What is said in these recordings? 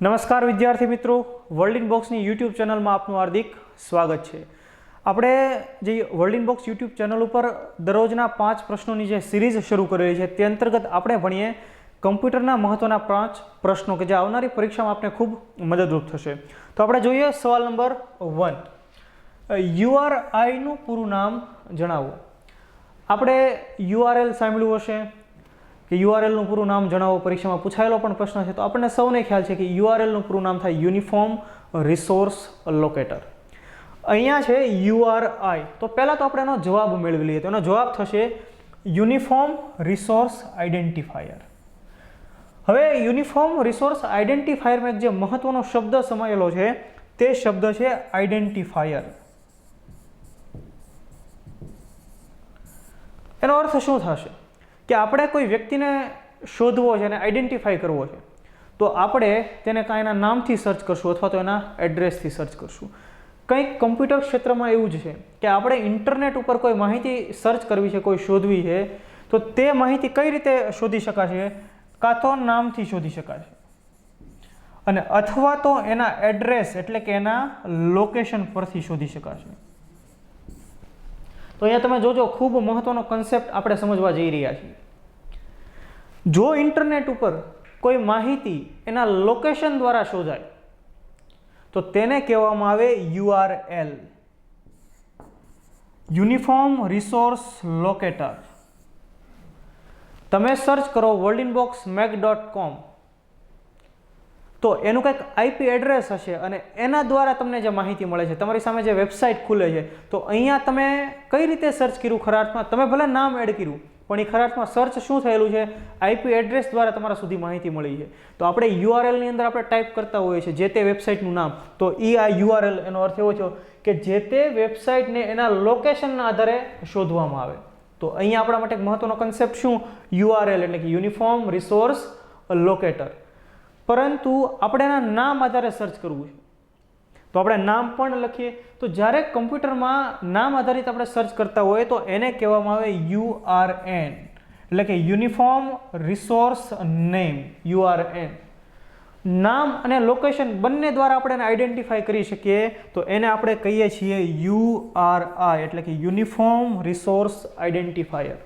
નમસ્કાર વિદ્યાર્થી મિત્રો, વર્લ્ડ ઇન બોક્સની યુટ્યુબ ચેનલમાં આપનું હાર્દિક સ્વાગત છે. આપણે જે world in box YouTube channel ઉપર દરરોજના 5 પ્રશ્નોની જે સિરીઝ શરૂ કરેલી છે તે અંતર્ગત આપણે ભણીએ કમ્પ્યુટરના મહત્ત્વના 5 પ્રશ્નો કે જે આવનારી પરીક્ષામાં આપણે ખૂબ મદદરૂપ થશે. તો આપણે જોઈએ સવાલ નંબર 1. URI નું પૂરું નામ જણાવો. આપણે URL સાંભળ્યું હશે કે URL નું પૂરું નામ જણાવો, પરીક્ષામાં પૂછાયેલો પણ પ્રશ્ન છે. તો આપણને સૌને ખ્યાલ છે કે URL નું પૂરું નામ થાય યુનિફોર્મ રિસોર્સ લોકેટર. અહીંયા છે URI, તો પહેલાં તો આપણે એનો જવાબ મેળવી લઈએ. તો એનો જવાબ થશે યુનિફોર્મ રિસોર્સ આઇડેન્ટિફાયર. હવે યુનિફોર્મ રિસોર્સ આઇડેન્ટિફાયરમાં એક જે મહત્વનો શબ્દ સમાયેલો છે તે શબ્દ છે આઇડેન્ટિફાયર. એનો અર્થ શું થશે કે આપણે કોઈ વ્યક્તિને શોધવો છે અને આઈડેન્ટિફાઈ કરવો છે તો આપણે તેને કાંઈ એના નામથી સર્ચ કરશું અથવા તો એના એડ્રેસથી સર્ચ કરશું. કંઈક કમ્પ્યુટર ક્ષેત્રમાં એવું જ છે કે આપણે ઇન્ટરનેટ ઉપર કોઈ માહિતી સર્ચ કરવી છે, કોઈ શોધવી છે, તો તે માહિતી કઈ રીતે શોધી શકાશે? કાં તો નામથી શોધી શકાશે અને અથવા તો એના એડ્રેસ એટલે કે એના લોકેશન પરથી શોધી શકાશે. તો અહીંયા તમે જોજો, ખૂબ મહત્વનો કન્સેપ્ટ આપણે સમજવા જઈ રહ્યા છીએ. જો ઇન્ટરનેટ ઉપર કોઈ માહિતી એના લોકેશન દ્વારા શોધાય તો તેને કહેવામાં આવે URL, યુનિફોર્મ રિસોર્સ લોકેટર. તમે સર્ચ કરો worldinboxmac.com તો એનું કંઈક IP એડ્રેસ હશે અને એના દ્વારા તમને જે માહિતી મળે છે, તમારી સામે જે વેબસાઇટ ખુલે છે, તો અહીંયા તમે કઈ રીતે સર્ચ કર્યું? ખરા અર્થમાં તમે ભલે નામ એડ કર્યું પણ એ ખરા અર્થમાં સર્ચ શું થયેલું છે? IP એડ્રેસ દ્વારા તમારા સુધી માહિતી મળી છે. તો આપણે URL ની અંદર આપણે ટાઈપ કરતા હોઈએ છીએ જે તે વેબસાઇટનું નામ, તો આ URL એનો અર્થ એવો છે કે જે તે વેબસાઇટને એના લોકેશનના આધારે શોધવામાં આવે. તો અહીંયા આપણા માટે એક મહત્વનો કન્સેપ્ટ શું? URL એટલે કે યુનિફોર્મ રિસોર્સ લોકેટર. પરંતુ આપણે એના નામ આધારે સર્ચ કરવું છે તો આપણે નામ પણ લખીએ. તો જ્યારે કમ્પ્યુટરમાં નામ આધારિત આપણે સર્ચ કરતા હોઈએ તો એને કહેવામાં આવે URN એટલે કે યુનિફોર્મ રિસોર્સ નેમ. URN નામ અને લોકેશન બંને દ્વારા આપણે એને આઈડેન્ટિફાઈ કરી શકીએ તો એને આપણે કહીએ છીએ URI એટલે કે યુનિફોર્મ રિસોર્સ આઈડેન્ટિફાયર.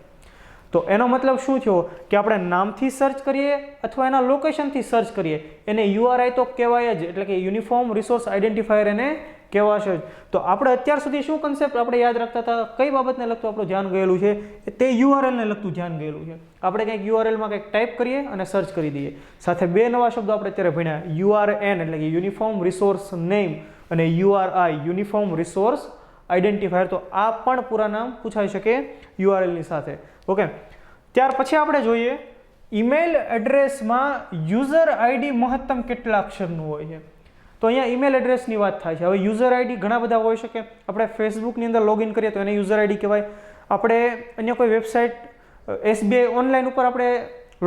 તો એનો મતલબ શું થયો કે આપણે નામથી સર્ચ કરીએ અથવા એના લોકેશનથી સર્ચ કરીએ એને URI તો કહેવાય જ, એટલે કે યુનિફોર્મ રિસોર્સ આઈડેન્ટિફાયર એને કહેવાશે જ. તો આપણે અત્યાર સુધી શું કન્સેપ્ટ આપણે યાદ રાખતા હતા? કઈ બાબતને લગતું આપણું ધ્યાન ગયેલું છે? તે URL ને લગતું ધ્યાન ગયેલું છે. આપણે કંઈક URL માં કંઈક ટાઈપ કરીએ અને સર્ચ કરી દઈએ. સાથે બે નવા શબ્દો આપણે અત્યારે ભણ્યા, URN એટલે કે યુનિફોર્મ રિસોર્સ નેમ અને URI યુનિફોર્મ રિસોર્સ આઈડેન્ટિફાયર. તો આ પણ પૂરા નામ પૂછાઈ શકે URL ની સાથે. ઓકે, ત્યાર પછી આપણે જોઈએ ઈમેલ એડ્રેસમાં યુઝર આઈડી મહત્તમ કેટલા અક્ષરનું હોય છે. તો અહીંયા ઈમેલ એડ્રેસની વાત થાય છે. હવે યુઝર આઈડી ઘણા બધા હોઈ શકે. આપણે ફેસબુકની અંદર લોગિન કરીએ તો એને યુઝર આઈડી કહેવાય. આપણે અન્ય કોઈ વેબસાઇટ SBI ઓનલાઈન ઉપર આપણે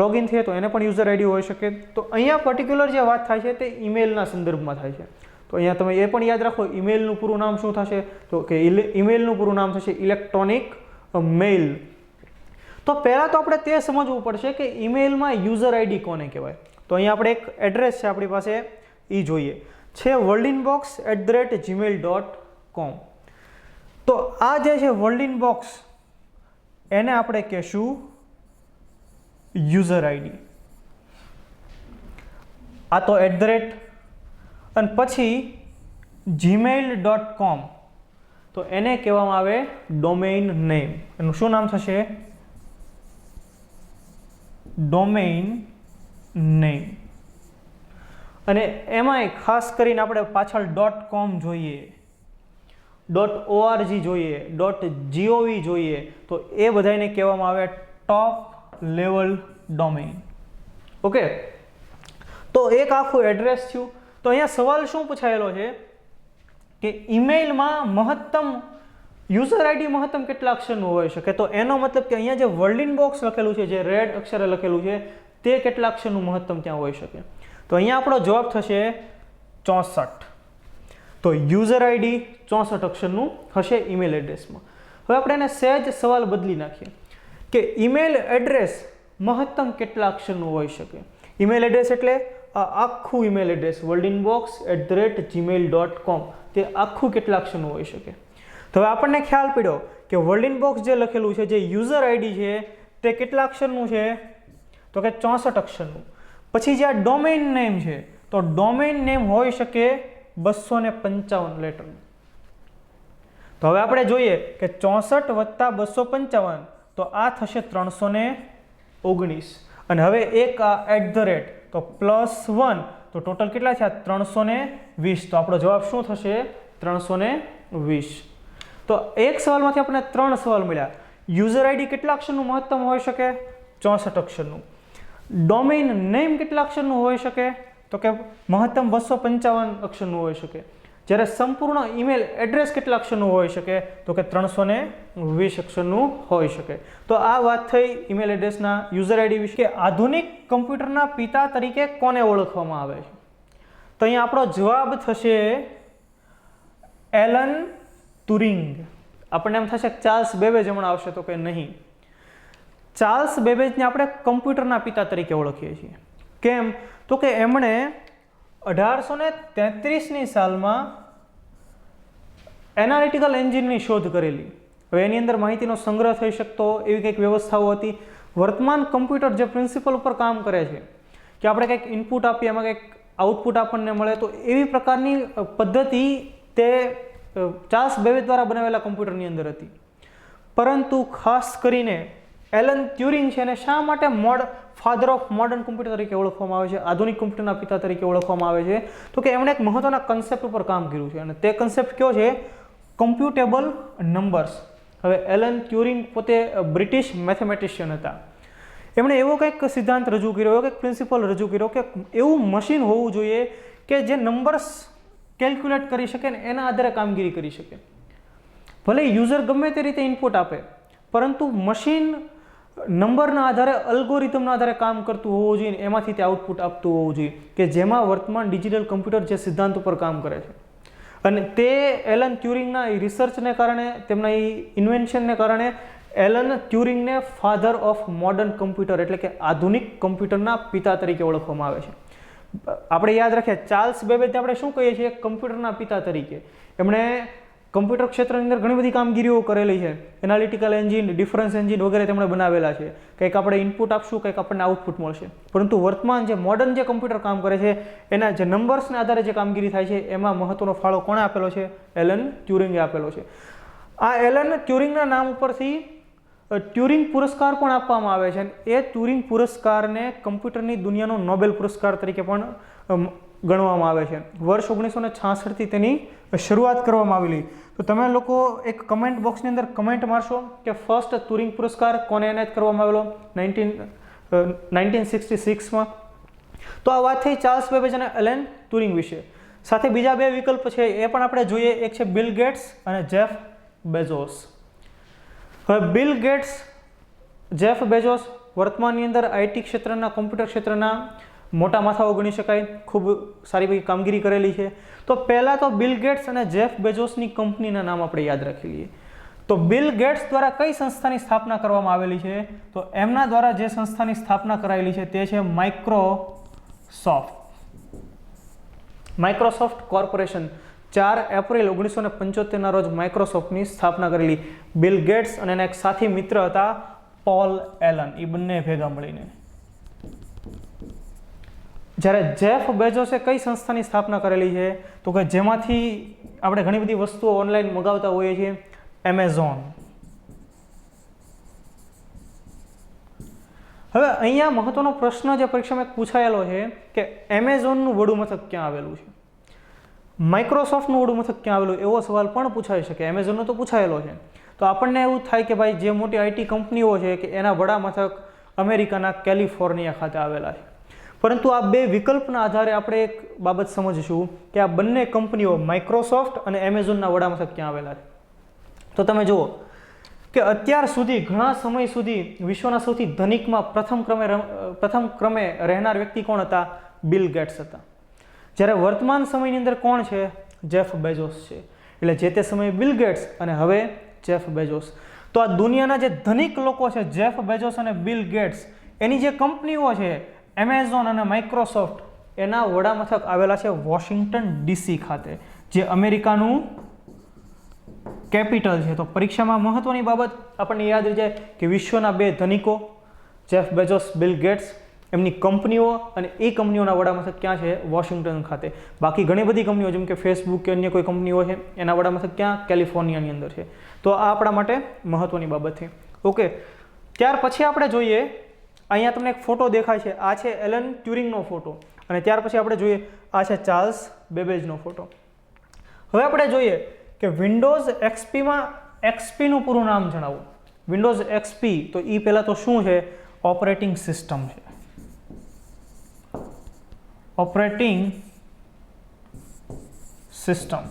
લોગિન થઈએ તો એને પણ યુઝર આઈડી હોઈ શકે. તો અહીંયા પર્ટિક્યુલર જે વાત થાય છે તે ઈમેલના સંદર્ભમાં થાય છે. તો અહીંયા તમે એ પણ યાદ રાખો, ઈમેલનું પૂરું નામ શું થશે? તો કે ઈમેલનું પૂરું નામ થશે ઇલેક્ટ્રોનિક મેઇલ. તો પહેલાં તો આપણે તે સમજવું પડશે કે ઈમેલમાં યુઝર આઈડી કોને કહેવાય. તો અહીંયા આપણે એક એડ્રેસ છે આપણી પાસે, એ જોઈએ છે worldinbox@gmail.com. તો આ જે છે worldinbox એને આપણે કહેશું યુઝર આઈડી. આ તો @ અને પછી gmail.com તો એને કહેવામાં આવે ડોમેઇન નેમ. એનું શું નામ થશે? Domain name. અને એમાંય ખાસ કરીને આપણે પાછળ .com જોઈએ, .org જોઈએ, .gov જોઈએ, તો એ બધાને કહેવામાં આવે ટોપ લેવલ ડોમેઇન. ઓકે, તો એક આખું એડ્રેસ થયું. તો અહીંયા સવાલ શું પૂછાયેલો છે કે ઈમેલમાં મહત્તમ યુઝર આઈડી મહત્તમ કેટલા અક્ષરનું હોઈ શકે? તો એનો મતલબ કે અહીંયા જે વર્લ્ડઇનબોક્સ લખેલું છે, જે રેડ અક્ષરે લખેલું છે, તે કેટલા અક્ષરનું મહત્તમ ત્યાં હોઈ શકે? તો અહીંયા આપણો જવાબ થશે 64. તો યુઝર આઈડી 64 અક્ષરનું હશે ઈમેલ એડ્રેસમાં. હવે આપણે એને સહેજ સવાલ બદલી નાખીએ કે ઈમેલ એડ્રેસ મહત્તમ કેટલા અક્ષરનું હોઈ શકે? ઈમેલ એડ્રેસ એટલે આ આખું ઈમેલ એડ્રેસ worldinbox@gmail.com તે આખું કેટલા અક્ષરનું હોઈ શકે? તો હવે આપણને ખ્યાલ પડ્યો કે વર્લ્ડઇનબોક્સ જે લખેલું છે, જે યુઝર આઈડી છે, તે કેટલા અક્ષરનું છે? તો કે 64 અક્ષરનું. પછી જે આ ડોમેઇન નેમ છે, તો ડોમેઇન નેમ હોઈ શકે 255 લેટરનું. તો હવે આપણે જોઈએ કે 64 વત્તા 255 તો આ થશે 319. અને હવે એક આ @ તો +1 તો ટોટલ કેટલા થયા? 320. તો આપણો જવાબ શું થશે? 320. તો એક સવાલમાંથી આપણને 3 સવાલ મળ્યા. યુઝર આઈડી કેટલા અક્ષરનું મહત્તમ હોઈ શકે? 64 અક્ષરનું. ડોમેઇન નેમ કેટલા અક્ષરનું હોઈ શકે? તો કે મહત્તમ 255 અક્ષરનું હોઈ શકે. જ્યારે સંપૂર્ણ ઈમેલ એડ્રેસ કેટલા અક્ષરનું હોઈ શકે? તો કે 320 અક્ષરનું હોઈ શકે. તો આ વાત થઈ ઈમેલ એડ્રેસના યુઝર આઈડી વિશે. કે આધુનિક કમ્પ્યુટરના પિતા તરીકે કોને ઓળખવામાં આવે છે? તો અહીંયા આપણો જવાબ થશે એલન ટ્યુરિંગ. આપણને એમ થશે ચાર્લ્સ બેબેજ હમણાં આવશે, તો કે નહીં. ચાર્લ્સ બેબેજને આપણે કમ્પ્યુટરના પિતા તરીકે ઓળખીએ છીએ. કેમ? તો કે એમણે 1833ની સાલમાં એનાલિટિકલ એન્જિનની શોધ કરેલી. હવે એની અંદર માહિતીનો સંગ્રહ થઈ શકતો એવી કંઈક વ્યવસ્થાઓ હતી. વર્તમાન કમ્પ્યુટર જે પ્રિન્સિપલ ઉપર કામ કરે છે કે આપણે કંઈક ઇનપુટ આપીએ, એમાં કંઈક આઉટપુટ આપણને મળે, તો એવી પ્રકારની પદ્ધતિ તે ચાર્લ્સ બેબેજ દ્વારા બનાવેલા કમ્પ્યુટરની અંદર હતી. પરંતુ ખાસ કરીને એલન ટ્યુરિંગ છે એને શા માટે ફાધર ઓફ મોડર્ન કમ્પ્યુટર તરીકે ઓળખવામાં આવે છે, આધુનિક કમ્પ્યુટરના પિતા તરીકે ઓળખવામાં આવે છે? તો કે એમણે એક મહત્વના કન્સેપ્ટ ઉપર કામ કર્યું છે, અને તે કન્સેપ્ટ કયો છે? કમ્પ્યુટેબલ નંબર્સ. હવે એલન ટ્યુરિંગ પોતે બ્રિટિશ મેથેમેટિશિયન હતા. એમણે એવો કંઈક સિદ્ધાંત રજૂ કર્યો, એવો કંઈક પ્રિન્સિપલ રજૂ કર્યો કે એવું મશીન હોવું જોઈએ કે જે નંબર્સ કેલ્ક્યુલેટ કરી શકે ને એના આધારે કામગીરી કરી શકે. ભલે યુઝર ગમે તે રીતે ઇનપુટ આપે, પરંતુ મશીન નંબરના આધારે, અલ્ગોરિધમના આધારે કામ કરતું હોવું જોઈએ, એમાંથી તે આઉટપુટ આપતું હોવું જોઈએ, કે જેમાં વર્તમાન ડિજિટલ કમ્પ્યુટર જે સિદ્ધાંત ઉપર કામ કરે છે. અને તે એલન ટ્યુરિંગના એ રિસર્ચને કારણે, તેમના એ ઇન્વેન્શનને કારણે એલન ટ્યુરિંગને ફાધર ઓફ મોડર્ન કમ્પ્યુટર એટલે કે આધુનિક કમ્પ્યુટરના પિતા તરીકે ઓળખવામાં આવે છે. આપણે યાદ રાખીએ, ચાર્લ્સ બેબેજને આપણે શું કહીએ છીએ? કમ્પ્યુટરના પિતા તરીકે. એમણે કમ્પ્યુટર ક્ષેત્રની અંદર ઘણી બધી કામગીરીઓ કરેલી છે. એનાલિટિકલ એન્જિન, ડિફરન્સ એન્જિન વગેરે તેમણે બનાવેલા છે. કંઈક આપણે ઇનપુટ આપશું, કંઈક આપણને આઉટપુટ મળશે. પરંતુ વર્તમાન જે મોડર્ન જે કમ્પ્યુટર કામ કરે છે, એના જે નંબર્સને આધારે જે કામગીરી થાય છે, એમાં મહત્વનો ફાળો કોણે આપેલો છે? એલન ટ્યુરિંગે આપેલો છે. આ એલન ટ્યુરિંગના નામ ઉપરથી ટ્યુરિંગ પુરસ્કાર પણ આપવામાં આવે છે. એ ટ્યુરિંગ પુરસ્કારને કમ્પ્યુટરની દુનિયાનો નોબેલ પુરસ્કાર તરીકે પણ ગણવામાં આવે છે. વર્ષ 1966થી તેની શરૂઆત કરવામાં આવેલી. તો તમે લોકો એક કમેન્ટ બોક્સની અંદર કમેન્ટ મારશો કે ફર્સ્ટ ટ્યુરિંગ પુરસ્કાર કોને એનાયત કરવામાં આવેલો 1966માં. તો આ વાત થઈ ચાર્લ્સ બેબેજ અને એલન ટ્યુરિંગ વિશે. સાથે બીજા બે વિકલ્પ છે એ પણ આપણે જોઈએ. એક છે બિલ ગેટ્સ અને જેફ બેઝોસ. હવે બિલ ગેટ્સ, જેફ બેઝોસ વર્તમાનની અંદર આઈટી ક્ષેત્રના, કોમ્પ્યુટર ક્ષેત્રના મોટા માથાઓ ગણી શકાય. ખૂબ સારી બધી કામગીરી કરેલી છે. તો પહેલાં તો બિલ ગેટ્સ અને જેફ બેઝોસની કંપનીના નામ આપણે યાદ રાખી લઈએ. તો બિલ ગેટ્સ દ્વારા કઈ સંસ્થાની સ્થાપના કરવામાં આવેલી છે? તો એમના દ્વારા જે સંસ્થાની સ્થાપના કરાયેલી છે તે છે માઇક્રોસોફ્ટ. માઇક્રોસોફ્ટ કોર્પોરેશન 4 એપ્રિલ 1975ના રોજ માઇક્રોસોફ્ટની સ્થાપના કરેલી. બિલ ગેટ્સ અને એના એક સાથી મિત્ર હતા પોલ એલન, એ બંને ભેગા મળીને. જ્યારે જેફ બેઝોસે કઈ સંસ્થાની સ્થાપના કરેલી છે? તો કે જેમાંથી આપણે ઘણી બધી વસ્તુઓ ઓનલાઈન મંગાવતા હોઈએ છીએ, એમેઝોન. હવે અહીંયા મહત્વનો પ્રશ્ન જે પરીક્ષામાં પૂછાયેલો છે કે એમેઝોનનું વડું મથક ક્યાં આવેલું છે, માઇક્રોસોફ્ટનું વડું મથક ક્યાં આવેલું, એવો સવાલ પણ પૂછાઈ શકે. એમેઝોનનો તો પૂછાયેલો છે. તો આપણને એવું થાય કે ભાઈ જે મોટી આઈટી કંપનીઓ છે કે એના વડા મથક અમેરિકાના કેલિફોર્નિયા ખાતે આવેલા છે. પરંતુ આ બે વિકલ્પના આધારે આપણે એક બાબત સમજીશું કે આ બંને કંપનીઓ માઇક્રોસોફ્ટ અને એમેઝોનના વડા મથક ક્યાં આવેલા છે. તો તમે જુઓ કે અત્યાર સુધી, ઘણા સમય સુધી વિશ્વના સૌથી ધનિકમાં પ્રથમ ક્રમે રહેનાર વ્યક્તિ કોણ હતા? બિલ ગેટ્સ હતા. જ્યારે વર્તમાન સમયની અંદર કોણ છે? જેફ બેઝોસ છે. એટલે જે તે સમયે બિલ ગેટ્સ અને હવે જેફ બેઝોસ. તો આ દુનિયાના જે ધનિક લોકો છે, જેફ બેઝોસ અને બિલ ગેટ્સ, એની જે કંપનીઓ છે એમેઝોન અને માઇક્રોસોફ્ટ, એના વડામથક આવેલા છે વોશિંગ્ટન ડીસી ખાતે, જે અમેરિકાનું કેપિટલ છે. તો પરીક્ષામાં મહત્વની બાબત આપણને યાદ રહી જાય કે વિશ્વના 2 ધનિકો જેફ બેઝોસ, બિલ ગેટ્સ, એમની કંપનીઓ અને એ કંપનીઓના વડામથક ક્યાં છે? વોશિંગ્ટન ખાતે. બાકી ઘણી બધી કંપનીઓ જેમ કે ફેસબુક કે અન્ય કોઈ કંપનીઓ છે એના વડામથક ક્યાં? કેલિફોર્નિયાની અંદર છે. તો આ આપણા માટે મહત્વની બાબત છે. ઓકે, ત્યાર પછી આપણે જોઈએ, અહીંયા તમને એક ફોટો દેખાય છે, આ છે એલન ટ્યુરિંગનો ફોટો, અને ત્યાર પછી આપણે જોઈએ આ છે ચાર્લ્સ બેબેજનો ફોટો. હવે આપણે જોઈએ કે વિન્ડોઝ એક્સપીમાં એક્સપીનું પૂરું નામ જણાવો. વિન્ડોઝ એક્સપી, તો એ પહેલાં તો શું છે? ઓપરેટિંગ સિસ્ટમ છે. ઓપરેટિંગ સિસ્ટમ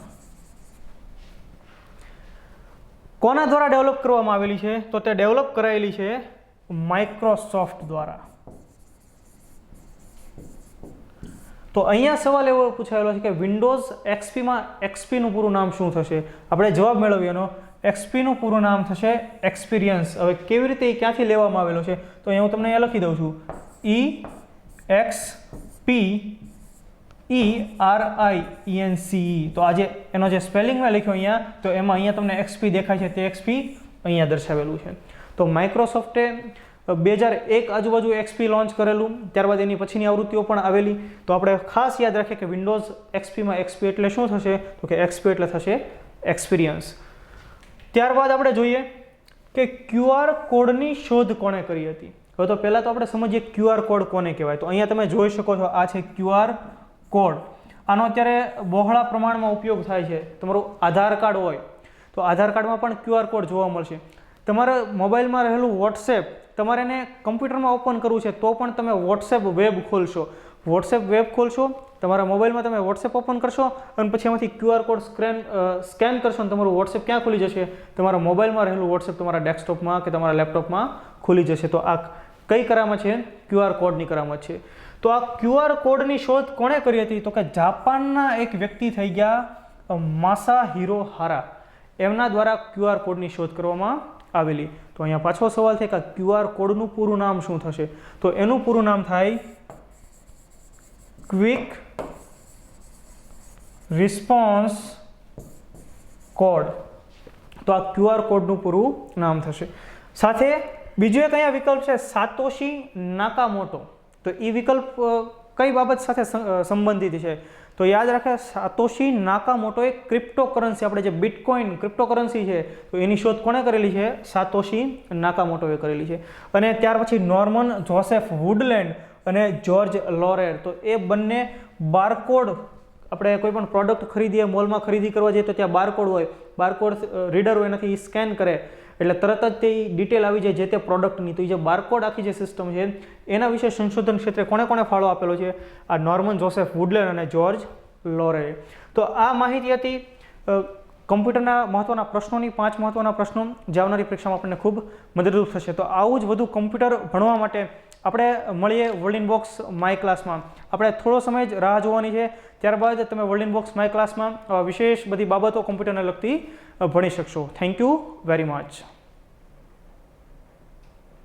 કોના દ્વારા ડેવલપ કરવામાં આવેલી છે? તો તે ડેવલપ કરાયેલી છે માઇક્રોસોફ્ટ દ્વારા. તો અહીંયા સવાલ એવો પૂછાયેલો છે કે વિન્ડોઝ એક્સપીમાં એક્સપીનું પૂરું નામ શું થશે? આપણે જવાબ મેળવીએ એનો. એક્સપીનું પૂરું નામ થશે એક્સપિરિયન્સ. હવે કેવી રીતે એ ક્યાંથી લેવામાં આવેલો છે? તો અહીંયા હું તમને અહીંયા લખી દઉં છું, EXPERIENCE. તો આજે એનો જે સ્પેલિંગ મેં લખ્યો અહીંયા, તો એમાં અહીંયા તમને એક્સપી દેખાય છે, તે એક્સપી અહીંયા દર્શાવેલું છે. તો માઇક્રોસોફ્ટે 2001 આજુબાજુ એક્સપી લોન્ચ કરેલું, ત્યારબાદ એની પછીની આવૃત્તિઓ પણ આવેલી. તો આપણે ખાસ યાદ રાખીએ કે વિન્ડોઝ એક્સપીમાં એક્સપી એટલે શું થશે? તો કે એક્સપી એટલે થશે એક્સપિરિયન્સ. ત્યારબાદ આપણે જોઈએ કે QR કોડની શોધ કોણે કરી હતી? હવે તો પહેલાં તો આપણે સમજીએ QR કોડ કોને કહેવાય. તો અહીંયા તમે જોઈ શકો છો, આ છે QR કોડ. આનો અત્યારે બહોળા પ્રમાણમાં ઉપયોગ થાય છે. તમારું આધાર કાર્ડ હોય તો આધાર કાર્ડમાં પણ QR કોડ જોવા મળશે. તમારા મોબાઈલમાં રહેલું વોટ્સએપ તમારે એને કમ્પ્યુટરમાં ઓપન કરવું છે તો પણ તમે વોટ્સએપ વેબ ખોલશો. વોટ્સએપ વેબ ખોલશો, તમારા મોબાઈલમાં તમે વોટ્સએપ ઓપન કરશો અને પછી એમાંથી QR કોડ સ્કેન કરશો અને તમારું વોટ્સએપ ક્યાં ખુલી જશે? તમારા મોબાઈલમાં રહેલું વોટ્સએપ તમારા ડેસ્કટોપમાં કે તમારા લેપટોપમાં ખુલી જશે. તો આ કઈ કરામત છે? QR કોડની કરામત છે. તો આ QR કોડની શોધ કોણે કરી હતી? તો કે જાપાનના એક વ્યક્તિ થઈ ગયા માસાહિરો હારા, એમના દ્વારા QR કોડની શોધ કરવામાં આવેલી. તો અહીંયા પાછો સવાલ થાય કે QR કોડનું પૂરું નામ શું થશે? તો એનું પૂરું નામ થાય ક્વિક રિસ્પોન્સ કોડ. તો આ QR કોડનું પૂરું નામ થશે. સાથે બીજો એક અહીંયા વિકલ્પ છે સાતોશી નાકામોટો. તો એ વિકલ્પ કઈ બાબત સાથે સંબંધિત છે? તો યાદ રાખે, સાતોશી નાકામોટો એક ક્રિપ્ટોકરન્સી, આપણે જે બિટકોઇન ક્રિપ્ટોકરન્સી છે, તો એની શોધ કોણે કરેલી છે? સાતોશી નાકામોટોએ કરેલી છે. અને ત્યાર પછી નોર્મન જોસેફ વુડલેન્ડ અને જ્યોર્જ લોરેર, તો એ બંને બારકોડ, આપણે કોઈ પણ પ્રોડક્ટ ખરીદીએ, મોલમાં ખરીદી કરવા જઈએ તો ત્યાં બારકોડ હોય, બારકોડ રીડર હોય, એનાથી સ્કેન કરે એટલે તરત જ તે ડિટેલ આવી જાય જે તે પ્રોડક્ટની. તો એ જે બારકોડ આખી જે સિસ્ટમ છે એના વિશે સંશોધન ક્ષેત્રે કોણે ફાળો આપેલો છે? આ નોર્મન જોસેફ વુડલેન્ડ અને જ્યોર્જ લોરે. તો આ માહિતી હતી કમ્પ્યુટરના મહત્વના પ્રશ્નોની, 5 મહત્વના પ્રશ્નો જે આવનારી પરીક્ષામાં આપણને ખૂબ મદદરૂપ થશે. તો આવું જ વધુ કમ્પ્યુટર ભણવા માટે આપણે મળીએ વર્લ્ડ ઇન બોક્સ માય ક્લાસમાં. આપણે થોડો સમય જ રાહ જોવાની છે, ત્યારબાદ તમે વર્લ્ડ ઇન બોક્સ માય ક્લાસમાં વિશેષ બધી બાબતો કમ્પ્યુટરને લગતી ભણી શકશો. Thank you very much.